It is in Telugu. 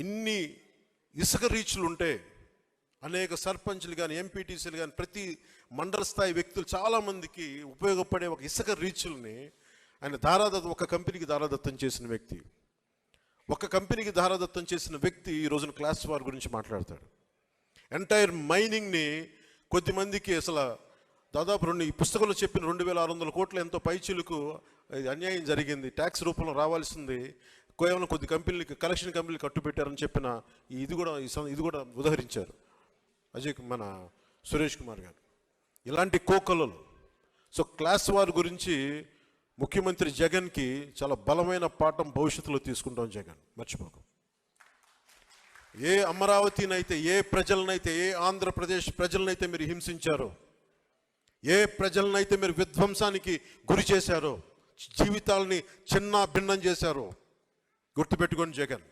ఇన్ని ఇసుక రీచ్లు ఉంటే అనేక సర్పంచ్లు కానీ ఎంపీటీసీలు కానీ ప్రతి మండల స్థాయి వ్యక్తులు చాలామందికి ఉపయోగపడే ఒక ఇసుక రీచ్ల్ని ఆయన ఒక కంపెనీకి దారాదత్తం చేసిన వ్యక్తి. ఒక కంపెనీకి దారాదత్తం చేసిన వ్యక్తి ఈ రోజున క్లాస్ వార్ గురించి మాట్లాడతాడు. ఎంటైర్ మైనింగ్ని కొద్దిమందికి అసలు దాదాపు ఈ పుస్తకంలో చెప్పిన 2600 కోట్ల ఎంతో పైచీలకు అన్యాయం జరిగింది, ట్యాక్స్ రూపంలో రావాల్సింది కేవలం కొద్ది కంపెనీలకి కలెక్షన్ కంపెనీలు కట్టుబెట్టారని చెప్పిన ఇది కూడా ఉదహరించారు మన సురేష్ కుమార్ గారు. ఇలాంటి కోకలలు. సో క్లాస్ వార్ గురించి ముఖ్యమంత్రి జగన్కి చాలా బలమైన పాఠం భవిష్యత్తులో తీసుకుంటాం. జగన్ మర్చిపోకు. ఏ అమరావతినైతే, ఏ ప్రజలనైతే, ఏ ఆంధ్రప్రదేశ్ ప్రజలనైతే మీరు హింసించారో, ఏ ప్రజలనైతే మీరు విధ్వంసానికి గురి చేశారో, జీవితాలని చిన్న భిన్నం చేశారో గుర్తుపెట్టుకోండి జగన్.